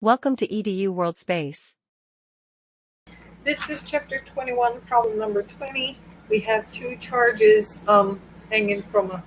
Welcome to EDU World Space. This is chapter 21, problem number 20. We have two charges hanging from a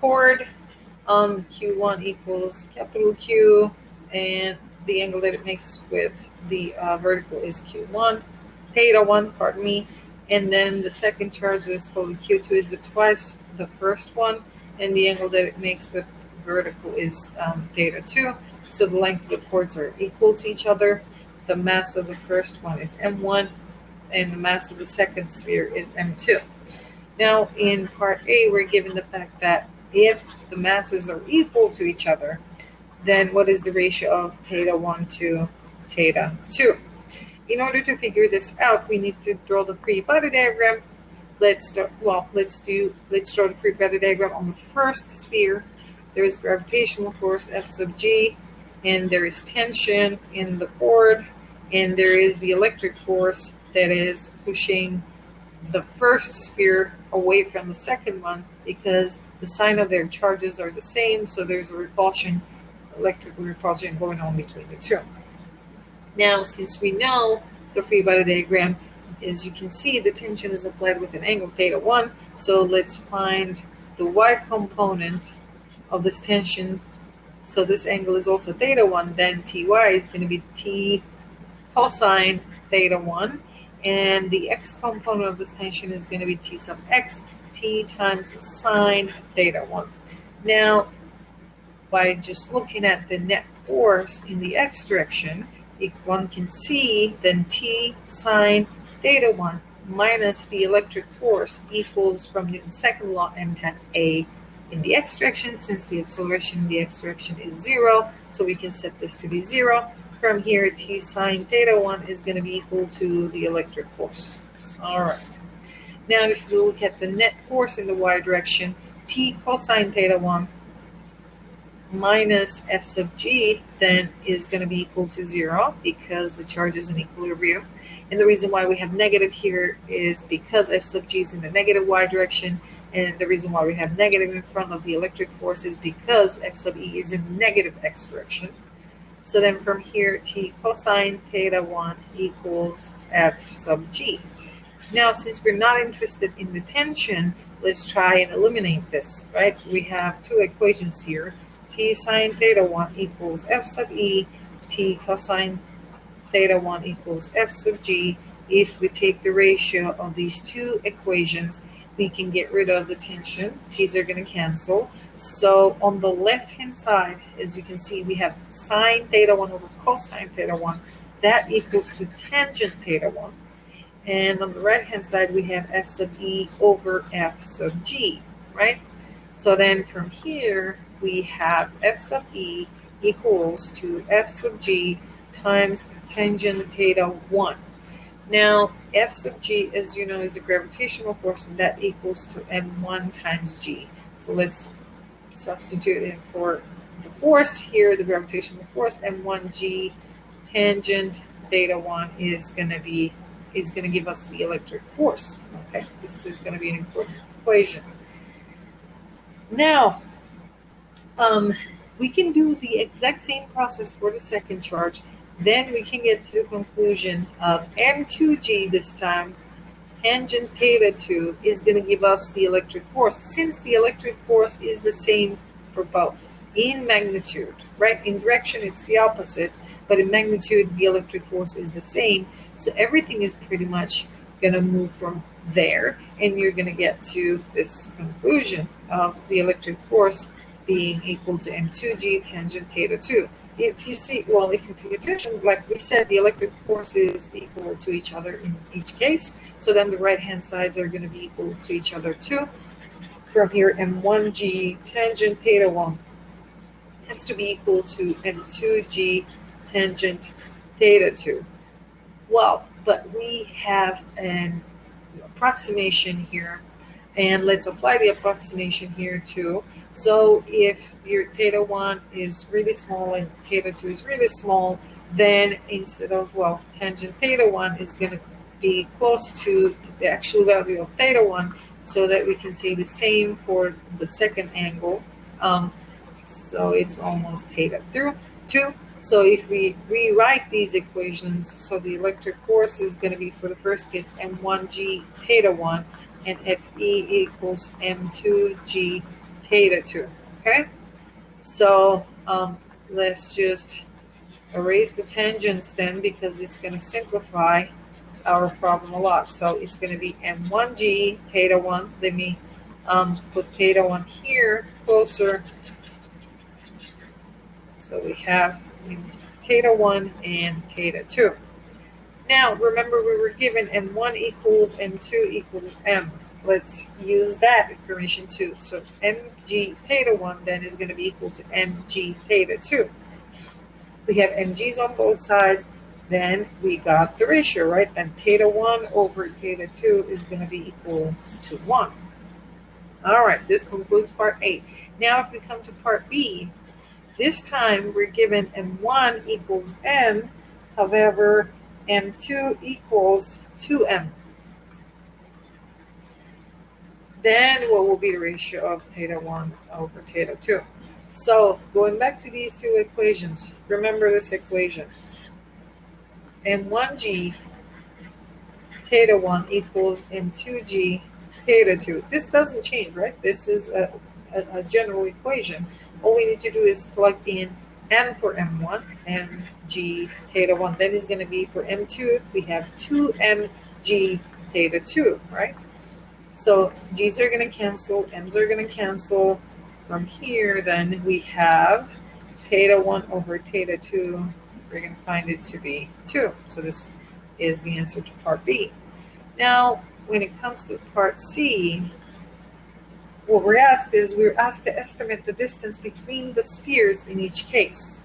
cord. Q1 equals capital Q, and the angle that it makes with the vertical is Q1, theta 1, pardon me. And then the second charge is called Q2 is twice the first one, and the angle that it makes with vertical is theta 2. So the length of the cords are equal to each other. The mass of the first one is M1, and the mass of the second sphere is M2. Now, in part A, we're given the fact that if the masses are equal to each other, then what is the ratio of theta 1 to theta 2? In order to figure this out, we need to draw the free body diagram. Let's draw the free body diagram on the first sphere. There is gravitational force F sub g, and there is tension in the cord, and there is the electric force that is pushing the first sphere away from the second one because the sign of their charges are the same, so there's a repulsion, electrical repulsion going on between the two. Now, since we know the free body diagram, as you can see, the tension is applied with an angle theta 1, so let's find the y component of this tension. So this angle is also theta 1, then Ty is going to be T cosine theta 1, and the x component of this tension is going to be T sub x, T times sine theta 1. Now, by just looking at the net force in the x direction, one can see then T sine theta 1 minus the electric force equals, from Newton's second law, m times a in the x direction, since the acceleration in the x direction is 0, so we can set this to be 0. From here, T sine theta 1 is going to be equal to the electric force. All right. Now, if we look at the net force in the y direction, T cosine theta 1 minus F sub g then is going to be equal to 0 because the charge is in equilibrium. And the reason why we have negative here is because F sub g is in the negative y direction, and the reason why we have negative in front of the electric force is because F sub e is in the negative x direction. So then from here, T cosine theta 1 equals F sub g. Now, since we're not interested in the tension, let's try and eliminate this, right? We have two equations here. T sine theta 1 equals F sub e, T cosine theta 1 equals F sub g. If we take the ratio of these two equations, we can get rid of the tension. These are going to cancel. So on the left-hand side, as you can see, we have sine theta 1 over cosine theta 1. That equals to tangent theta 1. And on the right-hand side, we have F sub e over F sub g, right? So then from here, we have F sub e equals to F sub g times tangent theta 1. Now, F sub g, as you know, is the gravitational force, and that equals to m1 times g. So let's substitute in for the force here, the gravitational force, m1g tangent theta 1 is going to give us the electric force. Okay, this is going to be an important equation. Now, we can do the exact same process for the second charge. Then we can get to the conclusion of m2g this time, tangent theta 2 is going to give us the electric force, since the electric force is the same for both in magnitude, right? In direction, it's the opposite, but in magnitude, the electric force is the same. So everything is pretty much going to move from there, and you're going to get to this conclusion of the electric force being equal to m2g tangent theta 2. If you see, well, if you pay attention, like we said, the electric force is equal to each other in each case. So then the right-hand sides are going to be equal to each other too. From here, m1g tangent theta 1 has to be equal to m2g tangent theta 2. Well, but we have an approximation here, and let's apply the approximation here too. So if your theta 1 is really small and theta 2 is really small, then instead of, well, tangent theta 1 is going to be close to the actual value of theta 1, so that we can say the same for the second angle. So it's almost theta 2. So if we rewrite these equations, so the electric force is going to be, for the first case, m1g theta 1, and Fe equals m2g theta 2. Okay? So let's just erase the tangents then, because it's going to simplify our problem a lot. So it's going to be m1g theta 1. Let me put theta 1 here closer. So we have theta 1 and theta 2. Now, remember, we were given m1 equals m2 equals m. Let's use that information too. So mg theta 1 then is going to be equal to mg theta 2. We have mg's on both sides. Then we got the ratio, right? Then theta 1 over theta 2 is going to be equal to 1. All right, this concludes part A. Now, if we come to part B, this time we're given m1 equals m. However, m2 equals 2m. Then what will be the ratio of theta 1 over theta 2? So going back to these two equations, remember this equation. m1g theta 1 equals m2g theta 2. This doesn't change, right? This is a general equation. All we need to do is plug in m for m1, mg theta 1. Then is going to be for m2, we have 2mg theta 2, right? So g's are going to cancel, m's are going to cancel. From here, then we have theta 1 over theta 2. We're going to find it to be 2. So this is the answer to part B. Now, when it comes to part C, what we're asked to estimate the distance between the spheres in each case.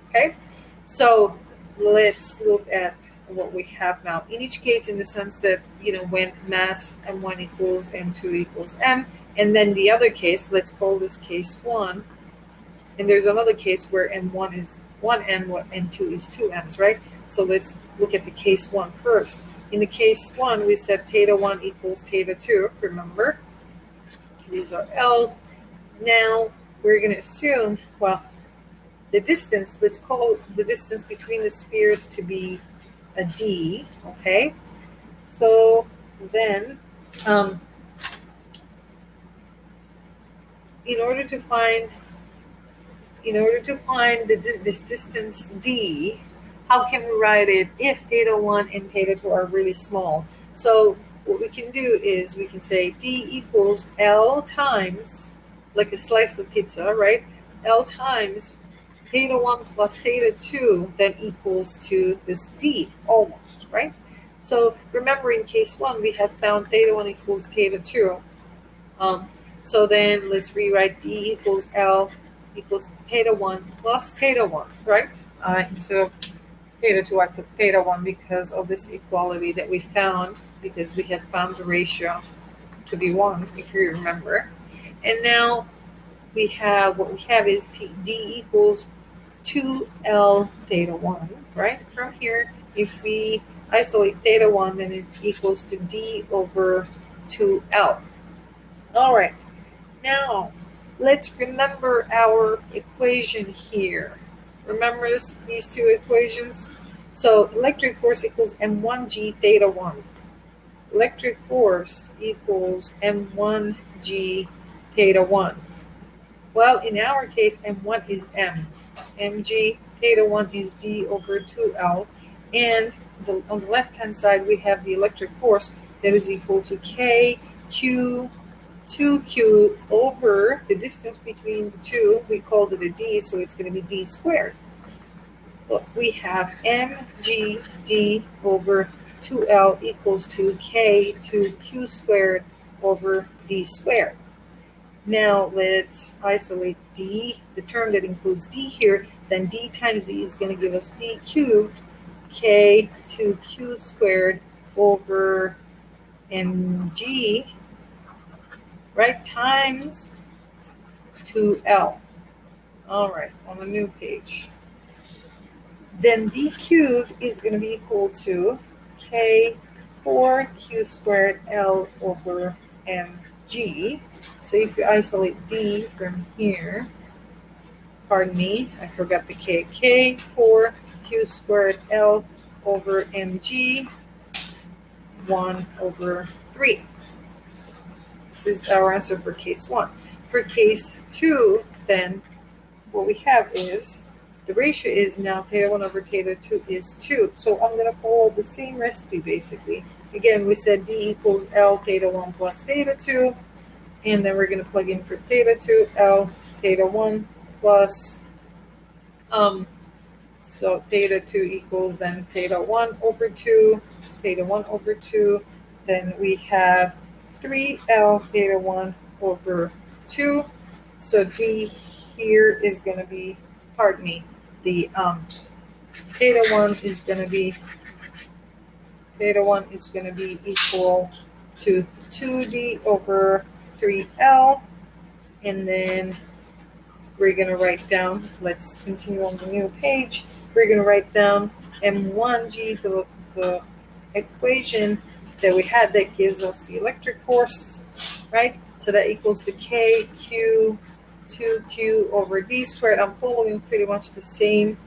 Okay? So let's look at what we have now. In each case, in the sense that, when mass m1 equals m2 equals m, and then the other case, let's call this case 1, and there's another case where m1 is 1m, m2 is 2m's, right? So let's look at the case 1 first. In the case 1, we said theta 1 equals theta 2, remember? These are L. Now, we're going to assume, the distance, let's call the distance between the spheres to be a d, okay? So then, in order to find this distance d, how can we write it if theta 1 and theta 2 are really small? So what we can do is we can say d equals L times, like a slice of pizza, right? L times theta 1 plus theta 2 then equals to this d, almost, right? So remember, in case 1, we have found theta 1 equals theta 2. So then let's rewrite d equals L equals theta 1 plus theta 1, right? Instead of theta 2, I put theta 1 because of this equality that we found, because we had found the ratio to be 1, if you remember. And now what we have is d equals 2L theta 1, right? From here, if we isolate theta 1, then it equals to d over 2L. All right. Now, let's remember our equation here. Remember these two equations? So electric force equals m1g theta 1. Electric force equals m1g theta 1. Well, in our case, m1 is m. mg theta 1 is d over 2L. And on the left-hand side, we have the electric force that is equal to kq 2q over the distance between the two. We called it a d, so it's going to be d squared. Well, we have mg d over 2L equals to k to q squared over d squared. Now let's isolate d, the term that includes d here. Then d times d is going to give us d cubed k to q squared over mg, right, times 2L. All right, on a new page. Then d cubed is going to be equal to k 4q squared L over mg. So if you isolate d from here, pardon me, I forgot the k, 4 q squared L over mg 1 over 3. This is our answer for case 1. For case 2, then, what we have is, the ratio is now theta 1 over theta 2 is 2. So I'm going to follow the same recipe, basically. Again, we said D equals L theta 1 plus theta 2. And then we're going to plug in for theta 2, L theta 1 plus, so theta 2 equals then theta 1 over 2, theta 1 over 2. Then we have 3L theta 1 over 2. So D here is going to be, pardon me, the theta 1 is going to be equal to 2D over 3L. And then we're going to write down, let's continue on the new page, we're going to write down M1G, the equation that we had that gives us the electric force, right? So that equals to KQ 2Q over D squared. I'm following pretty much the same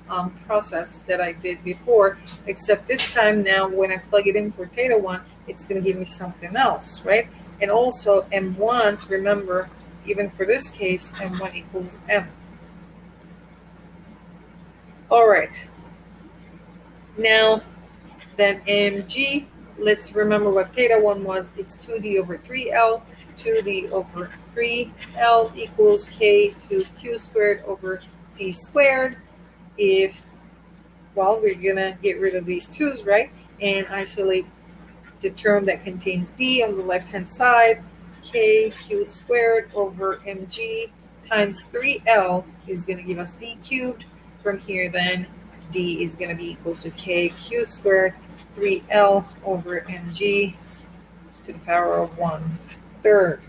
process that I did before, except this time now when I plug it in for theta 1, it's going to give me something else, right? And also M1, remember, even for this case, M1 equals M. All right. Now, then mg, let's remember what theta 1 was. It's 2d over 3l. 2d over 3l equals k to q squared over d squared. If, well, we're going to get rid of these 2's, right? And isolate the term that contains d on the left-hand side. Kq squared over mg times 3l is going to give us d cubed. From here, then, d is going to be equal to kq squared 3l over mg to the power of 1/3.